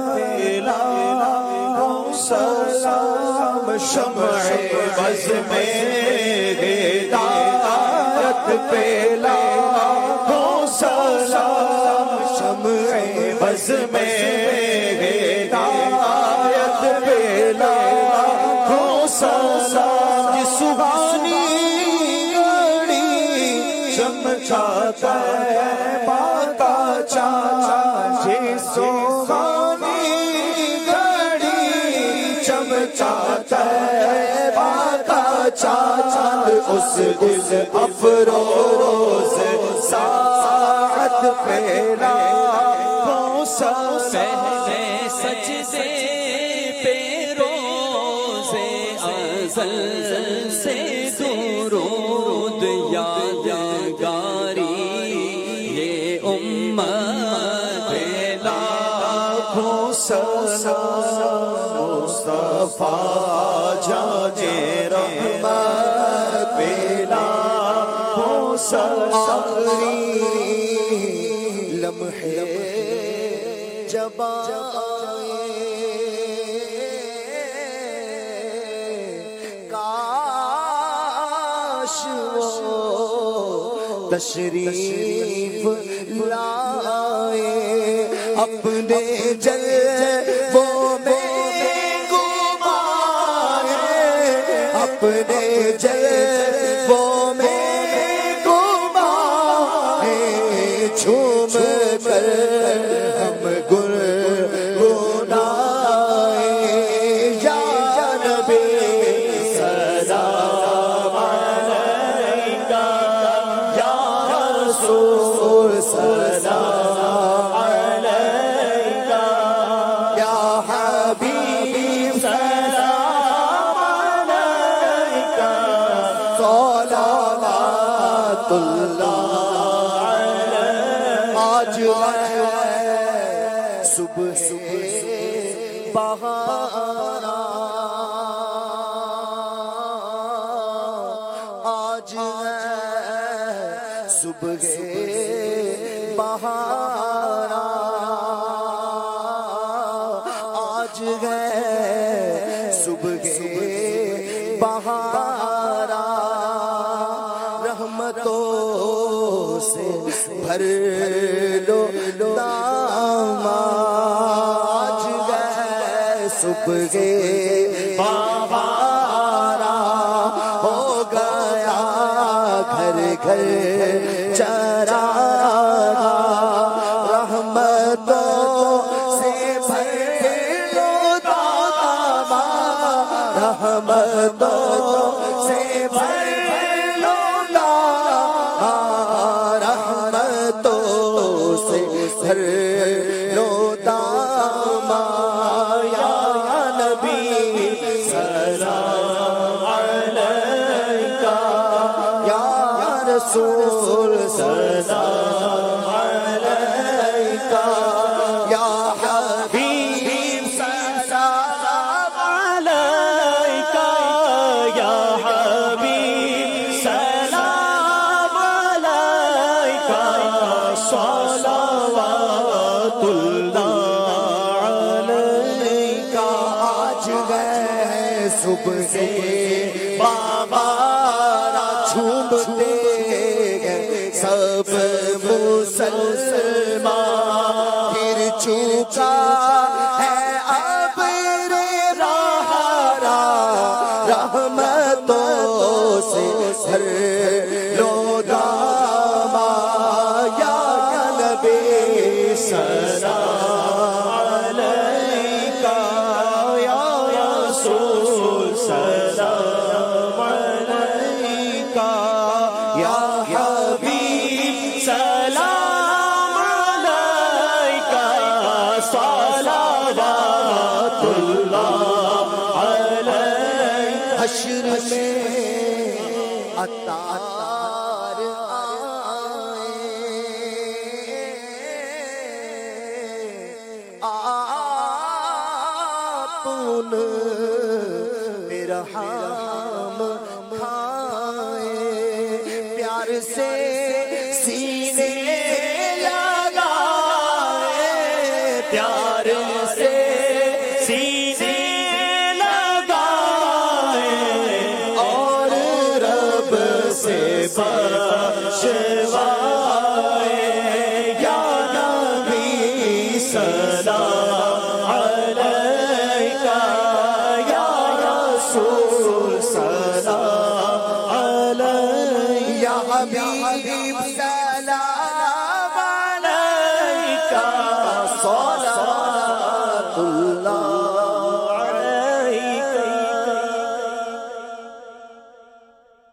پھیلا سلام شمع بز میں ہدایت پھیلا سلام شمع بز میں ہدایت پھیلا سلام سبحانی گھڑی چمچاتا ہے باتا چاند سبحانی گھڑی چمچاتا ہے باتا چاند اس دل افروز ساعت پھیلا پہلے سجدے پہ روزے ازل سے درود یادگاری یہ امت لاکھوں سلام مصطفیٰ جانے رحمت پہ لاکھوں سلام آخری لمحے جب کاش وہ تشریف لائے اپنے جلووں میں گمائے اپنے جلووں میں گمائے جھوم کر ہم گنگنائے یا نبی سلام علیکہ یا رسول سلام علیکہ یا حبیب سلام علیکہ صلوات اللہ آج صبح بہار آج صبح بہار آج ہے صبح بہار رحمتوں سے بھر لو دام آج گئے صبح بہار ہو گیا گھر گھر چراغ رحمتوں سے بھر لو دام رحمتوں سے بھر لو دام رحمتوں سے بھر لو دام یا نبی سلام علیکہ یا رسول سلام علیکہ یا حبیب سلام علیکہ یا حبیب سلام علیکہ صلوات اللہ علیکہ آج گئے صبح سے بابارا جھومتے گئے سب مسلمان گر چکا ہے اب رہا رحمتوں سے بھر لو دام یا نبی سلام علیکہ یا رسول سلام علیکہ یا حبیب سلام علیکہ صلوات اللہ علیکہ حشر میں عطار آپن میرا ہم کھائے پیار سے سینے لگائے پیار پیار سے سینے لگائے اور رب سے بخشوائے یا نبی سلام علیکہ یا رسول سلام علیکہ یا حبیب سلام علیکہ